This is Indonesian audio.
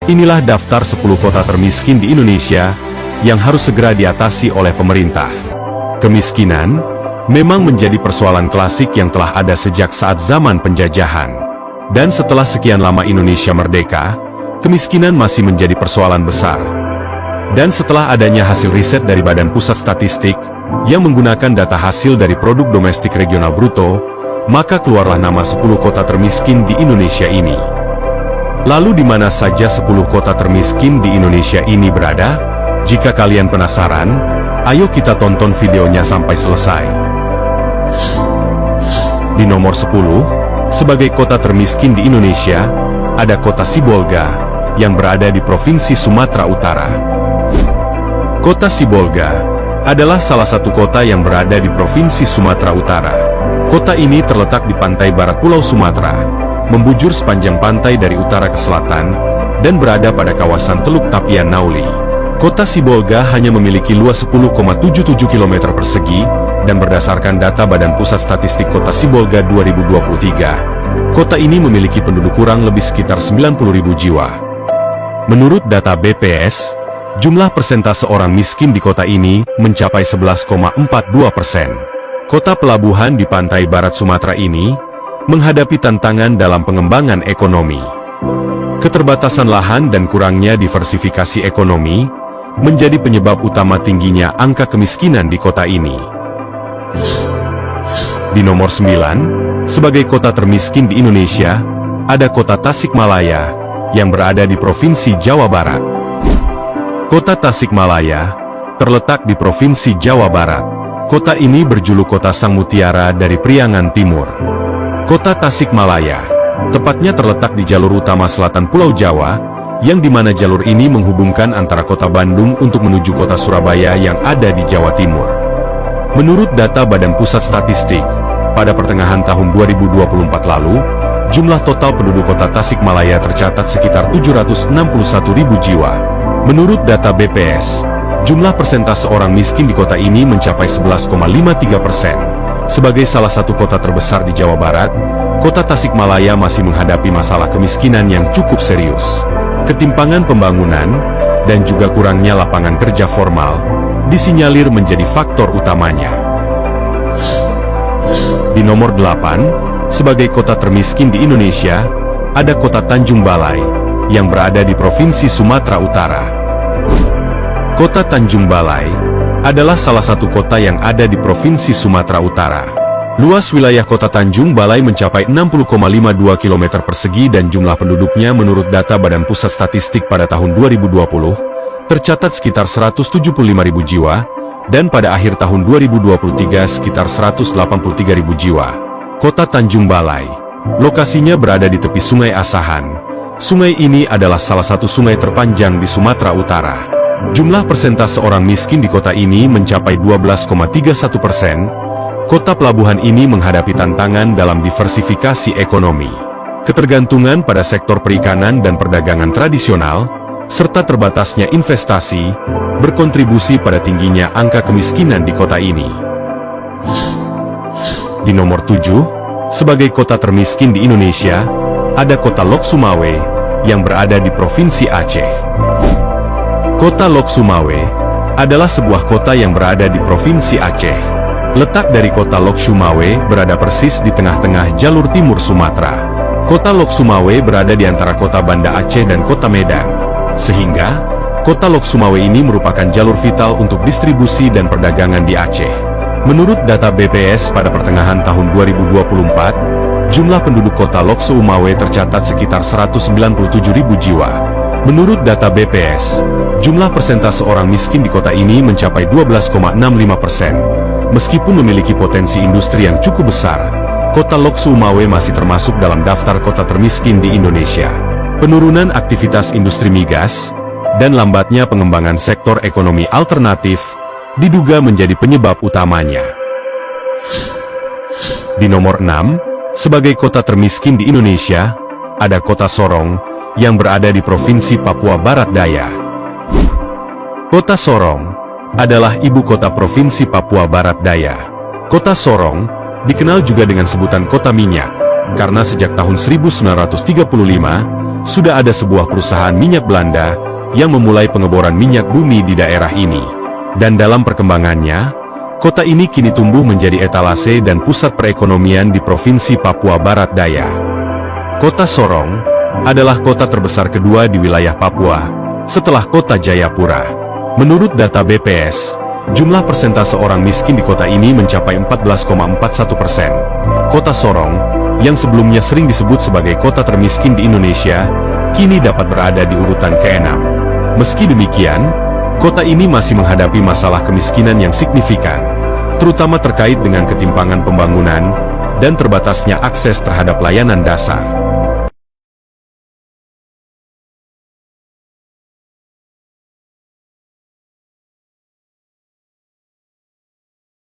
Inilah daftar 10 kota termiskin di Indonesia yang harus segera diatasi oleh pemerintah. Kemiskinan memang menjadi persoalan klasik yang telah ada sejak saat zaman penjajahan. Dan setelah sekian lama Indonesia merdeka, kemiskinan masih menjadi persoalan besar. Dan setelah adanya hasil riset dari Badan Pusat Statistik, yang menggunakan data hasil dari produk domestik regional bruto, maka keluarlah nama 10 kota termiskin di Indonesia ini. Lalu di mana saja 10 kota termiskin di Indonesia ini berada? Jika kalian penasaran, ayo kita tonton videonya sampai selesai. Di nomor 10, sebagai kota termiskin di Indonesia, ada kota Sibolga, yang berada di Provinsi Sumatera Utara. Kota Sibolga adalah salah satu kota yang berada di Provinsi Sumatera Utara. Kota ini terletak di pantai barat Pulau Sumatera, membujur sepanjang pantai dari utara ke selatan, dan berada pada kawasan Teluk Tapian Nauli. Kota Sibolga hanya memiliki luas 10,77 km persegi, dan berdasarkan data Badan Pusat Statistik Kota Sibolga 2023, kota ini memiliki penduduk kurang lebih sekitar 90.000 jiwa. Menurut data BPS, jumlah persentase orang miskin di kota ini mencapai 11,42%. Kota pelabuhan di pantai barat Sumatera ini menghadapi tantangan dalam pengembangan ekonomi. Keterbatasan lahan dan kurangnya diversifikasi ekonomi menjadi penyebab utama tingginya angka kemiskinan di kota ini. Di nomor 9, sebagai kota termiskin di Indonesia, ada kota Tasikmalaya, yang berada di Provinsi Jawa Barat. Kota Tasikmalaya terletak di Provinsi Jawa Barat. Kota ini berjuluk Kota Sang Mutiara dari Priangan Timur. Kota Tasikmalaya tepatnya terletak di jalur utama selatan Pulau Jawa, yang dimana jalur ini menghubungkan antara kota Bandung untuk menuju kota Surabaya yang ada di Jawa Timur. Menurut data Badan Pusat Statistik, pada pertengahan tahun 2024 lalu, jumlah total penduduk kota Tasikmalaya tercatat sekitar 761.000 jiwa. Menurut data BPS, jumlah persentase orang miskin di kota ini mencapai 11,53%. Sebagai salah satu kota terbesar di Jawa Barat, kota Tasikmalaya masih menghadapi masalah kemiskinan yang cukup serius. Ketimpangan pembangunan, dan juga kurangnya lapangan kerja formal, disinyalir menjadi faktor utamanya. Di nomor 8, sebagai kota termiskin di Indonesia, ada kota Tanjung Balai, yang berada di Provinsi Sumatera Utara. Kota Tanjung Balai adalah salah satu kota yang ada di Provinsi Sumatera Utara. Luas wilayah kota Tanjung Balai mencapai 60,52 km persegi dan jumlah penduduknya menurut data Badan Pusat Statistik pada tahun 2020, tercatat sekitar 175.000 jiwa, dan pada akhir tahun 2023 sekitar 183.000 jiwa. Kota Tanjung Balai, lokasinya berada di tepi Sungai Asahan. Sungai ini adalah salah satu sungai terpanjang di Sumatera Utara. Jumlah persentase orang miskin di kota ini mencapai 12,31%. Kota pelabuhan ini menghadapi tantangan dalam diversifikasi ekonomi. Ketergantungan pada sektor perikanan dan perdagangan tradisional, serta terbatasnya investasi, berkontribusi pada tingginya angka kemiskinan di kota ini. Di nomor 7, sebagai kota termiskin di Indonesia, ada kota Lok Sumawe, yang berada di Provinsi Aceh. Kota Lok Sumawe adalah sebuah kota yang berada di Provinsi Aceh. Letak dari kota Lok Sumawe berada persis di tengah-tengah jalur timur Sumatera. Kota Lok Sumawe berada di antara kota Banda Aceh dan kota Medan, sehingga kota Lok Sumawe ini merupakan jalur vital untuk distribusi dan perdagangan di Aceh. Menurut data BPS pada pertengahan tahun 2024, jumlah penduduk kota Lok Sumawe tercatat sekitar 197.000 jiwa. Menurut data BPS, jumlah persentase orang miskin di kota ini mencapai 12,65%. Meskipun memiliki potensi industri yang cukup besar, kota Lok Sumawe masih termasuk dalam daftar kota termiskin di Indonesia. Penurunan aktivitas industri migas, dan lambatnya pengembangan sektor ekonomi alternatif, diduga menjadi penyebab utamanya. Di nomor 6, sebagai kota termiskin di Indonesia, ada kota Sorong, yang berada di Provinsi Papua Barat Daya. Kota Sorong adalah ibu kota Provinsi Papua Barat Daya. Kota Sorong dikenal juga dengan sebutan kota minyak, karena sejak tahun 1935, sudah ada sebuah perusahaan minyak Belanda yang memulai pengeboran minyak bumi di daerah ini. Dan dalam perkembangannya, kota ini kini tumbuh menjadi etalase dan pusat perekonomian di Provinsi Papua Barat Daya. Kota Sorong adalah kota terbesar kedua di wilayah Papua, setelah kota Jayapura. Menurut data BPS, jumlah persentase orang miskin di kota ini mencapai 14,41%. Kota Sorong, yang sebelumnya sering disebut sebagai kota termiskin di Indonesia, kini dapat berada di urutan ke-6. Meski demikian, kota ini masih menghadapi masalah kemiskinan yang signifikan, terutama terkait dengan ketimpangan pembangunan dan terbatasnya akses terhadap layanan dasar.